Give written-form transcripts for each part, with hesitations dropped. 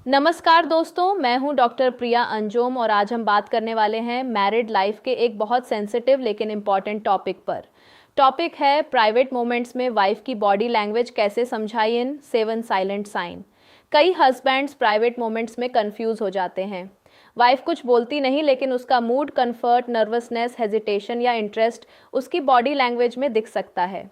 नमस्कार दोस्तों, मैं हूं डॉक्टर प्रिया अंजुम और आज हम बात करने वाले हैं मैरिड लाइफ के एक बहुत सेंसिटिव लेकिन इम्पॉर्टेंट टॉपिक पर। टॉपिक है प्राइवेट मोमेंट्स में वाइफ की बॉडी लैंग्वेज कैसे समझाई इन 7 साइलेंट साइन। कई हस्बैंड्स प्राइवेट मोमेंट्स में कंफ्यूज हो जाते हैं। वाइफ कुछ बोलती नहीं लेकिन उसका मूड, कंफर्ट, नर्वसनेस, हेजिटेशन या इंटरेस्ट उसकी बॉडी लैंग्वेज में दिख सकता है।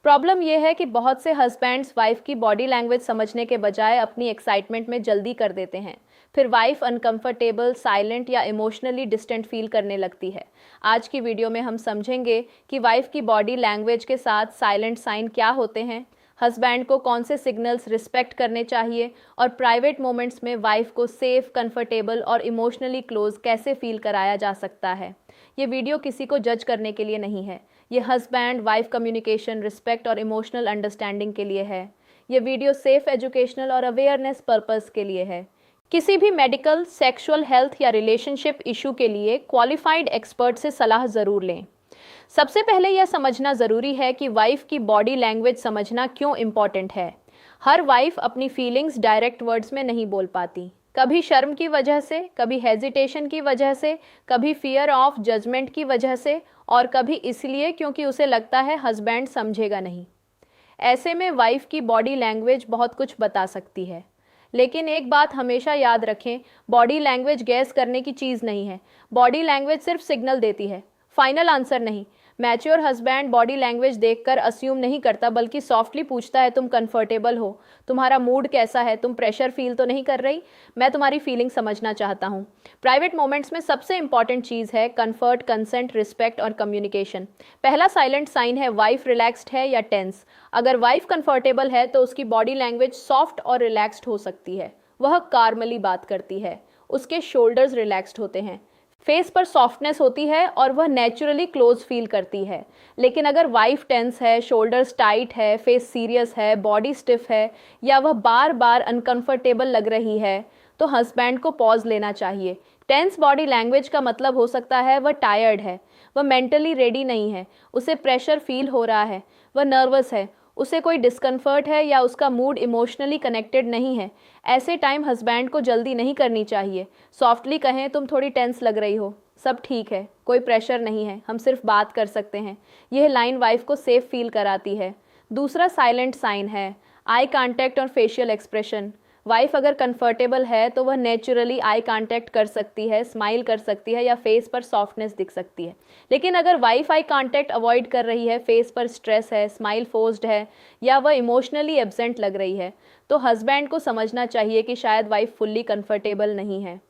प्रॉब्लम यह है कि बहुत से हस्बैंड्स वाइफ की बॉडी लैंग्वेज समझने के बजाय अपनी एक्साइटमेंट में जल्दी कर देते हैं। फिर वाइफ अनकंफर्टेबल, साइलेंट या इमोशनली डिस्टेंट फील करने लगती है। आज की वीडियो में हम समझेंगे कि वाइफ की बॉडी लैंग्वेज के साथ साइलेंट साइन क्या होते हैं, हस्बैंड को कौन से सिग्नल्स रिस्पेक्ट करने चाहिए और प्राइवेट मोमेंट्स में वाइफ को सेफ, कंफर्टेबल और इमोशनली क्लोज कैसे फील कराया जा सकता है। ये वीडियो किसी को जज करने के लिए नहीं है। ये हस्बैंड वाइफ कम्युनिकेशन, रिस्पेक्ट और इमोशनल अंडरस्टैंडिंग के लिए है। ये वीडियो सेफ, एजुकेशनल और अवेयरनेस पर्पस के लिए है। किसी भी मेडिकल, सेक्सुअल हेल्थ या रिलेशनशिप इशू के लिए क्वालिफाइड एक्सपर्ट से सलाह ज़रूर लें। सबसे पहले यह समझना ज़रूरी है कि वाइफ की बॉडी लैंग्वेज समझना क्यों इम्पॉर्टेंट है। हर वाइफ अपनी फीलिंग्स डायरेक्ट वर्ड्स में नहीं बोल पाती। कभी शर्म की वजह से, कभी हेजिटेशन की वजह से, कभी फियर ऑफ जजमेंट की वजह से और कभी इसलिए क्योंकि उसे लगता है हस्बैंड समझेगा नहीं। ऐसे में वाइफ की बॉडी लैंग्वेज बहुत कुछ बता सकती है। लेकिन एक बात हमेशा याद रखें, बॉडी लैंग्वेज गैस करने की चीज़ नहीं है। बॉडी लैंग्वेज सिर्फ सिग्नल देती है, फाइनल आंसर नहीं। मैच्योर हस्बैंड बॉडी लैंग्वेज देखकर अस्यूम नहीं करता, बल्कि सॉफ्टली पूछता है, तुम कंफर्टेबल हो, तुम्हारा मूड कैसा है, तुम प्रेशर फील तो नहीं कर रही, मैं तुम्हारी फीलिंग समझना चाहता हूँ। प्राइवेट मोमेंट्स में सबसे इंपॉर्टेंट चीज़ है कंफर्ट, कंसेंट, रिस्पेक्ट और कम्युनिकेशन। पहला साइलेंट साइन है वाइफ रिलैक्स्ड है या टेंस। अगर वाइफ कंफर्टेबल है तो उसकी बॉडी लैंग्वेज सॉफ्ट और रिलैक्स्ड हो सकती है। वह कार्मली बात करती है, उसके शोल्डर्स रिलैक्स्ड होते हैं, फेस पर सॉफ्टनेस होती है और वह नेचुरली क्लोज फील करती है। लेकिन अगर वाइफ टेंस है, शोल्डर्स टाइट है, फेस सीरियस है, बॉडी स्टिफ है या वह बार बार अनकंफर्टेबल लग रही है तो हस्बैंड को पॉज लेना चाहिए। टेंस बॉडी लैंग्वेज का मतलब हो सकता है वह टायर्ड है, वह मेंटली रेडी नहीं है, उसे प्रेशर फील हो रहा है, वह नर्वस है, उसे कोई डिस्कम्फर्ट है या उसका मूड इमोशनली कनेक्टेड नहीं है। ऐसे टाइम हस्बैंड को जल्दी नहीं करनी चाहिए। सॉफ्टली कहें, तुम थोड़ी टेंस लग रही हो, सब ठीक है, कोई प्रेशर नहीं है, हम सिर्फ बात कर सकते हैं। यह लाइन वाइफ को सेफ फील कराती है। दूसरा साइलेंट साइन है आई कांटेक्ट और फेशियल एक्सप्रेशन। वाइफ अगर कंफर्टेबल है तो वह नेचुरली आई कांटेक्ट कर सकती है, स्माइल कर सकती है या फेस पर सॉफ्टनेस दिख सकती है। लेकिन अगर वाइफ आई कांटेक्ट अवॉइड कर रही है, फेस पर स्ट्रेस है, स्माइल फोर्स्ड है या वह इमोशनली एब्सेंट लग रही है तो हस्बैंड को समझना चाहिए कि शायद वाइफ फुल्ली कंफर्टेबल नहीं है।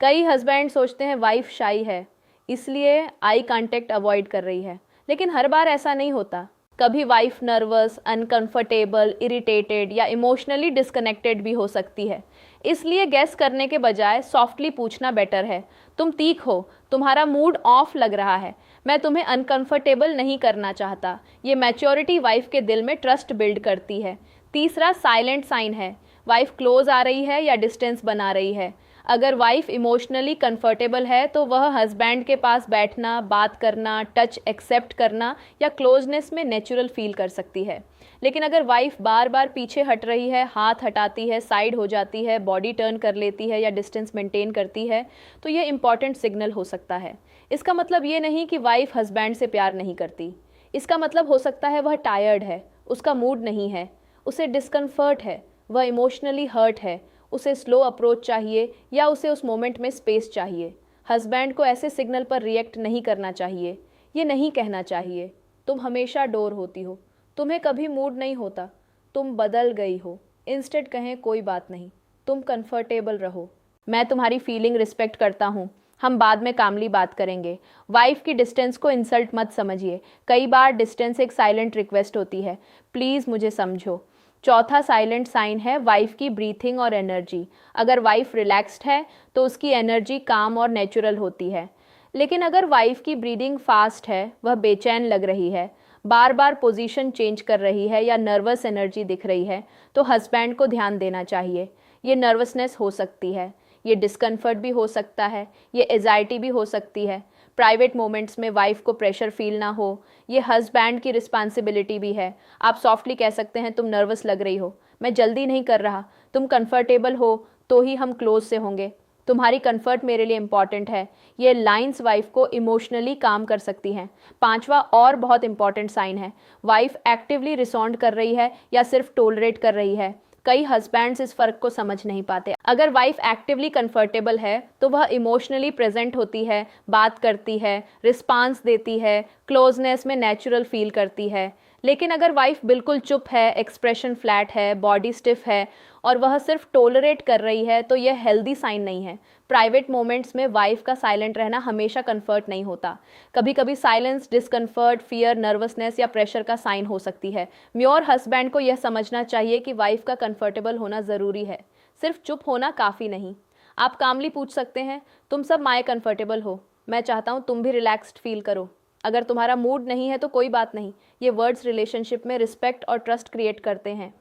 कई हस्बैंड सोचते हैं वाइफ शाई है इसलिए आई कांटेक्ट अवॉइड कर रही है, लेकिन हर बार ऐसा नहीं होता। कभी वाइफ नर्वस, अनकंफर्टेबल, इरिटेटेड या इमोशनली डिस्कनेक्टेड भी हो सकती है। इसलिए गैस करने के बजाय सॉफ्टली पूछना बेटर है, तुम ठीक हो, तुम्हारा मूड ऑफ लग रहा है, मैं तुम्हें अनकंफर्टेबल नहीं करना चाहता। ये मैच्योरिटी वाइफ के दिल में ट्रस्ट बिल्ड करती है। तीसरा साइलेंट साइन है वाइफ क्लोज आ रही है या डिस्टेंस बना रही है। अगर वाइफ इमोशनली कंफर्टेबल है तो वह हस्बैंड के पास बैठना, बात करना, टच एक्सेप्ट करना या क्लोजनेस में नेचुरल फील कर सकती है। लेकिन अगर वाइफ बार बार पीछे हट रही है, हाथ हटाती है, साइड हो जाती है, बॉडी टर्न कर लेती है या डिस्टेंस मेंटेन करती है तो ये इंपॉर्टेंट सिग्नल हो सकता है। इसका मतलब ये नहीं कि वाइफ हस्बैंड से प्यार नहीं करती। इसका मतलब हो सकता है वह टायर्ड है, उसका मूड नहीं है, उसे डिस्कम्फर्ट है, वह इमोशनली हर्ट है, उसे स्लो अप्रोच चाहिए या उसे उस मोमेंट में स्पेस चाहिए। हस्बैंड को ऐसे सिग्नल पर रिएक्ट नहीं करना चाहिए। ये नहीं कहना चाहिए, तुम हमेशा डोर होती हो, तुम्हें कभी मूड नहीं होता, तुम बदल गई हो। इंस्टेड कहें, कोई बात नहीं, तुम कंफर्टेबल रहो, मैं तुम्हारी फीलिंग रिस्पेक्ट करता हूँ, हम बाद में कामली बात करेंगे। वाइफ की डिस्टेंस को इंसल्ट मत समझिए। कई बार डिस्टेंस एक साइलेंट रिक्वेस्ट होती है, प्लीज़ मुझे समझो। चौथा साइलेंट साइन है वाइफ की ब्रीथिंग और एनर्जी। अगर वाइफ रिलैक्स्ड है तो उसकी एनर्जी काम और नेचुरल होती है। लेकिन अगर वाइफ की ब्रीदिंग फास्ट है, वह बेचैन लग रही है, बार बार पोजीशन चेंज कर रही है या नर्वस एनर्जी दिख रही है तो हस्बैंड को ध्यान देना चाहिए। ये नर्वसनेस हो सकती है, ये डिस्कम्फर्ट भी हो सकता है, ये एजाइटी भी हो सकती है। प्राइवेट मोमेंट्स में वाइफ को प्रेशर फील ना हो, ये हस्बैंड की रिस्पॉन्सिबिलिटी भी है। आप सॉफ्टली कह सकते हैं, तुम नर्वस लग रही हो, मैं जल्दी नहीं कर रहा, तुम कंफर्टेबल हो तो ही हम क्लोज से होंगे। तुम्हारी कंफर्ट मेरे लिए इंपॉर्टेंट है। ये लाइंस वाइफ को इमोशनली काम कर सकती हैं। पांचवा और बहुत इंपॉर्टेंट साइन है, वाइफ एक्टिवली रिस्पॉन्ड कर रही है या सिर्फ टोलरेट कर रही है। कई हस्बैंड्स इस फर्क को समझ नहीं पाते। अगर वाइफ एक्टिवली कंफर्टेबल है तो वह इमोशनली प्रेजेंट होती है, बात करती है, रिस्पांस देती है, क्लोजनेस में नेचुरल फील करती है। लेकिन अगर वाइफ बिल्कुल चुप है, एक्सप्रेशन फ्लैट है, बॉडी स्टिफ है और वह सिर्फ टोलरेट कर रही है, तो यह हेल्दी साइन नहीं है। प्राइवेट मोमेंट्स में वाइफ का साइलेंट रहना हमेशा कंफर्ट नहीं होता। कभी कभी साइलेंस डिस्कम्फर्ट, फियर, नर्वसनेस या प्रेशर का साइन हो सकती है। म्योर हस्बैंड को यह समझना चाहिए कि वाइफ का कंफर्टेबल होना ज़रूरी है, सिर्फ चुप होना काफ़ी नहीं। आप कामली पूछ सकते हैं, तुम सब माए कंफर्टेबल हो, मैं चाहता हूँ तुम भी रिलैक्स्ड फील करो। अगर तुम्हारा मूड नहीं है तो कोई बात नहीं। ये वर्ड्स रिलेशनशिप में रिस्पेक्ट और ट्रस्ट क्रिएट करते हैं।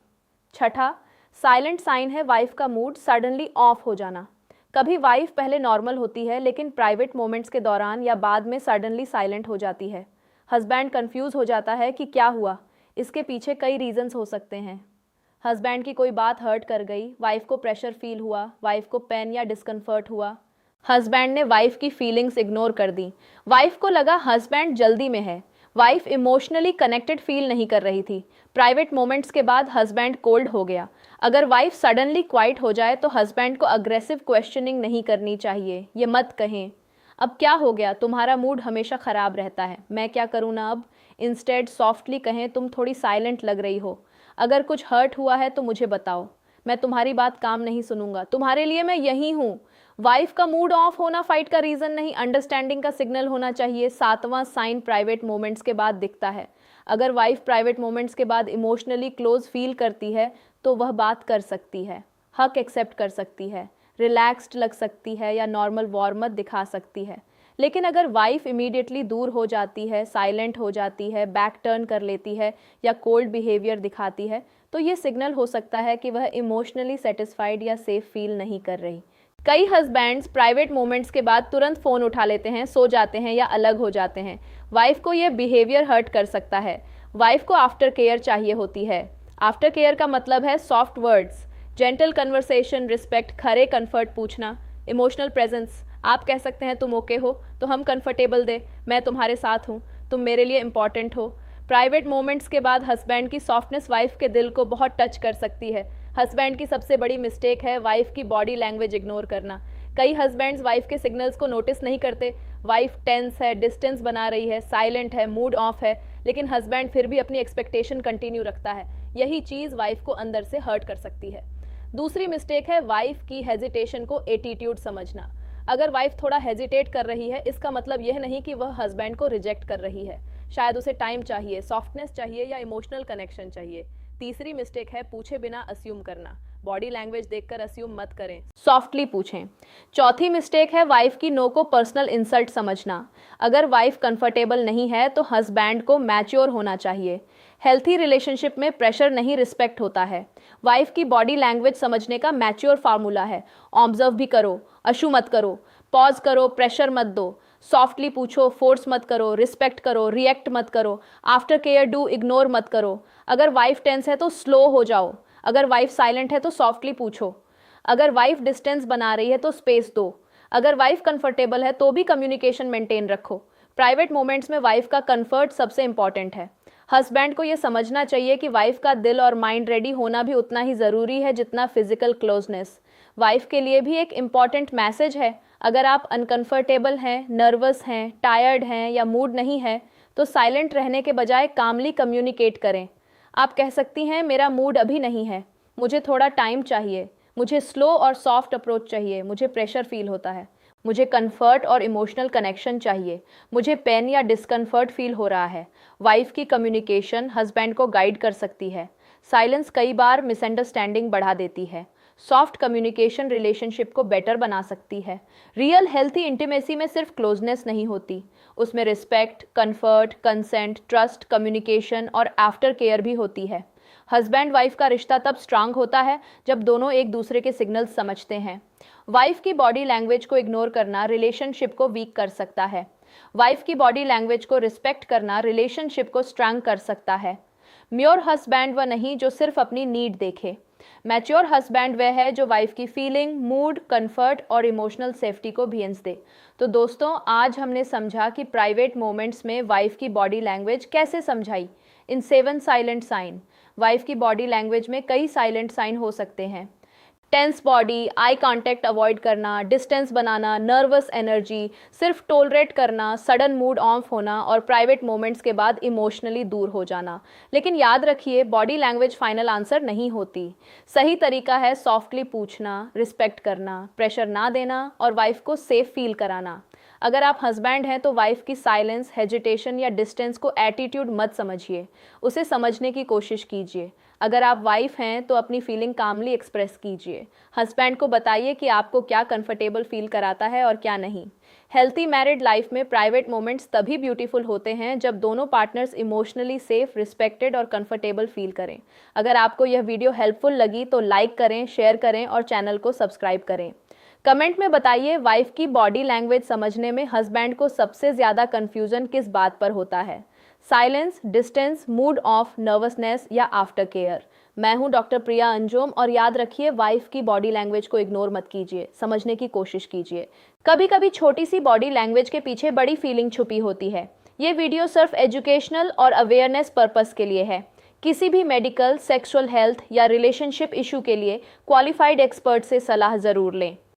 छठा साइलेंट साइन है वाइफ का मूड सडनली ऑफ हो जाना। कभी वाइफ पहले नॉर्मल होती है लेकिन प्राइवेट मोमेंट्स के दौरान या बाद में सडनली साइलेंट हो जाती है। हस्बैंड कंफ्यूज हो जाता है कि क्या हुआ। इसके पीछे कई रीजंस हो सकते हैं। हस्बैंड की कोई बात हर्ट कर गई, वाइफ को प्रेशर फील हुआ, वाइफ को पेन या डिस्कम्फर्ट हुआ, हस्बैंड ने वाइफ की फीलिंग्स इग्नोर कर दी, वाइफ को लगा हस्बैंड जल्दी में है, वाइफ इमोशनली कनेक्टेड फील नहीं कर रही थी। प्राइवेट मोमेंट्स के बाद हस्बैंड कोल्ड हो गया। अगर वाइफ सडनली क्वाइट हो जाए तो हस्बैंड को अग्रेसिव क्वेश्चनिंग नहीं करनी चाहिए। ये मत कहें, अब क्या हो गया, तुम्हारा मूड हमेशा ख़राब रहता है, मैं क्या करूँ ना अब। इंस्टेड सॉफ्टली कहें, तुम थोड़ी साइलेंट लग रही हो, अगर कुछ हर्ट हुआ है तो मुझे बताओ, मैं तुम्हारी बात काम नहीं सुनूंगा, तुम्हारे लिए मैं यहीं हूँ। वाइफ का मूड ऑफ होना फाइट का रीज़न नहीं, अंडरस्टैंडिंग का सिग्नल होना चाहिए। सातवां साइन प्राइवेट मोमेंट्स के बाद दिखता है। अगर वाइफ प्राइवेट मोमेंट्स के बाद इमोशनली क्लोज फील करती है तो वह बात कर सकती है, हक एक्सेप्ट कर सकती है, रिलैक्स्ड लग सकती है या नॉर्मल वार्मथ दिखा सकती है। लेकिन अगर वाइफ इमीडिएटली दूर हो जाती है, साइलेंट हो जाती है, बैक टर्न कर लेती है या कोल्ड बिहेवियर दिखाती है, तो ये सिग्नल हो सकता है कि वह इमोशनली सेटिस्फाइड या सेफ फील नहीं कर रही। कई हस्बैंड्स प्राइवेट मोमेंट्स के बाद तुरंत फ़ोन उठा लेते हैं, सो जाते हैं या अलग हो जाते हैं। वाइफ को यह बिहेवियर हर्ट कर सकता है। वाइफ को आफ्टर केयर चाहिए होती है। आफ्टर केयर का मतलब है soft words, gentle conversation, respect, खरे कंफर्ट पूछना, इमोशनल प्रेजेंस। आप कह सकते हैं तुम ओके हो तो हम कंफर्टेबल दे, मैं तुम्हारे साथ हूँ, तुम मेरे लिए इंपॉर्टेंट हो। प्राइवेट मोमेंट्स के बाद हस्बैंड की सॉफ्टनेस वाइफ के दिल को बहुत टच कर सकती है। हस्बैंड की सबसे बड़ी मिस्टेक है वाइफ की बॉडी लैंग्वेज इग्नोर करना। कई हस्बैंड्स वाइफ के सिग्नल्स को नोटिस नहीं करते। वाइफ टेंस है, डिस्टेंस बना रही है, साइलेंट है, मूड ऑफ है, लेकिन हस्बैंड फिर भी अपनी एक्सपेक्टेशन कंटिन्यू रखता है। यही चीज़ वाइफ को अंदर से हर्ट कर सकती है। दूसरी मिस्टेक है वाइफ की हेजिटेशन को एटीट्यूड समझना। अगर वाइफ थोड़ा हेजिटेट कर रही है, इसका मतलब यह नहीं कि वह हस्बैंड को रिजेक्ट कर रही है। शायद उसे टाइम चाहिए, सॉफ्टनेस चाहिए या इमोशनल कनेक्शन चाहिए। तीसरी मिस्टेक है पूछे बिना अस्यूम करना। बॉडी लैंग्वेज देखकर अस्यूम मत करें, सॉफ्टली पूछें। चौथी मिस्टेक है वाइफ की नो को पर्सनल इंसल्ट समझना। अगर वाइफ कंफर्टेबल नहीं है तो हस्बैंड को मैच्योर होना चाहिए। हेल्थी रिलेशनशिप में प्रेशर नहीं, रिस्पेक्ट होता है। वाइफ की बॉडी लैंग्वेज समझने का मैच्योर फार्मूला है, ऑब्जर्व भी करो, अशु मत करो, पॉज करो, प्रेशर मत दो, सॉफ्टली पूछो, फोर्स मत करो, रिस्पेक्ट करो, रिएक्ट मत करो, आफ्टर केयर डू, इग्नोर मत करो। अगर वाइफ टेंस है तो स्लो हो जाओ, अगर वाइफ साइलेंट है तो सॉफ्टली पूछो, अगर वाइफ डिस्टेंस बना रही है तो स्पेस दो, अगर वाइफ कंफर्टेबल है तो भी कम्युनिकेशन मेंटेन रखो। प्राइवेट मोमेंट्स में वाइफ का कंफर्ट सबसे इंपॉर्टेंट है। हस्बैंड को यह समझना चाहिए कि वाइफ का दिल और माइंड रेडी होना भी उतना ही ज़रूरी है जितना फिजिकल क्लोजनेस। वाइफ के लिए भी एक इम्पॉर्टेंट मैसेज है, अगर आप अनकंफर्टेबल हैं, नर्वस हैं, टायर्ड हैं या मूड नहीं है तो साइलेंट रहने के बजाय कामली कम्युनिकेट करें। आप कह सकती हैं, मेरा मूड अभी नहीं है, मुझे थोड़ा टाइम चाहिए, मुझे स्लो और सॉफ्ट अप्रोच चाहिए, मुझे प्रेशर फील होता है, मुझे कंफर्ट और इमोशनल कनेक्शन चाहिए, मुझे पेन या डिस्कम्फर्ट फील हो रहा है। वाइफ की कम्युनिकेशन हस्बैंड को गाइड कर सकती है। साइलेंस कई बार मिसअंडरस्टैंडिंग बढ़ा देती है। सॉफ्ट कम्युनिकेशन रिलेशनशिप को बेटर बना सकती है। रियल हेल्थी इंटीमेसी में सिर्फ क्लोजनेस नहीं होती, उसमें respect, comfort, consent, trust, communication और आफ्टर केयर भी होती है। हस्बैंड वाइफ का रिश्ता तब स्ट्रांग होता है जब दोनों एक दूसरे के सिग्नल्स समझते हैं। वाइफ की बॉडी लैंग्वेज को इग्नोर करना रिलेशनशिप को वीक कर सकता है। वाइफ की बॉडी लैंग्वेज को रिस्पेक्ट करना रिलेशनशिप को स्ट्रांग कर सकता है। म्योर हस्बैंड वह नहीं जो सिर्फ अपनी नीड देखे। मैच्योर हस्बैंड वह है जो वाइफ की फीलिंग, मूड, कंफर्ट और इमोशनल सेफ्टी को भेंस दे। तो दोस्तों, आज हमने समझा कि प्राइवेट मोमेंट्स में वाइफ की बॉडी लैंग्वेज कैसे समझाई इन 7 साइलेंट साइन। वाइफ की बॉडी लैंग्वेज में कई साइलेंट साइन हो सकते हैं। Tense body, eye contact avoid करना, डिस्टेंस बनाना, नर्वस एनर्जी, सिर्फ टोलरेट करना, सडन मूड ऑफ होना और प्राइवेट मोमेंट्स के बाद इमोशनली दूर हो जाना। लेकिन याद रखिए, बॉडी लैंग्वेज फाइनल आंसर नहीं होती। सही तरीका है सॉफ्टली पूछना, रिस्पेक्ट करना, प्रेशर ना देना और वाइफ को सेफ फील कराना। अगर आप हस्बैंड हैं तो वाइफ की साइलेंस, हेजिटेशन या डिस्टेंस को एटीट्यूड मत समझिए, उसे समझने की कोशिश कीजिए। अगर आप वाइफ हैं तो अपनी फीलिंग कामली एक्सप्रेस कीजिए। हस्बैंड को बताइए कि आपको क्या कंफर्टेबल फील कराता है और क्या नहीं। हेल्थी मैरिड लाइफ में प्राइवेट मोमेंट्स तभी ब्यूटीफुल होते हैं जब दोनों पार्टनर्स इमोशनली सेफ, रिस्पेक्टेड और कंफर्टेबल फील करें। अगर आपको यह वीडियो हेल्पफुल लगी तो लाइक करें, शेयर करें और चैनल को सब्सक्राइब करें। कमेंट में बताइए, वाइफ की बॉडी लैंग्वेज समझने में हस्बैंड को सबसे ज़्यादा कन्फ्यूज़न किस बात पर होता है? Silence, distance, mood off, nervousness या आफ्टर केयर। मैं हूं डॉक्टर प्रिया अंजुम और याद रखिए, वाइफ की बॉडी लैंग्वेज को इग्नोर मत कीजिए, समझने की कोशिश कीजिए। कभी कभी छोटी सी बॉडी लैंग्वेज के पीछे बड़ी फीलिंग छुपी होती है। ये वीडियो सिर्फ एजुकेशनल और अवेयरनेस पर्पस के लिए है। किसी भी मेडिकल, सेक्सुअल हेल्थ या रिलेशनशिप इशू के लिए क्वालिफाइड एक्सपर्ट से सलाह ज़रूर लें।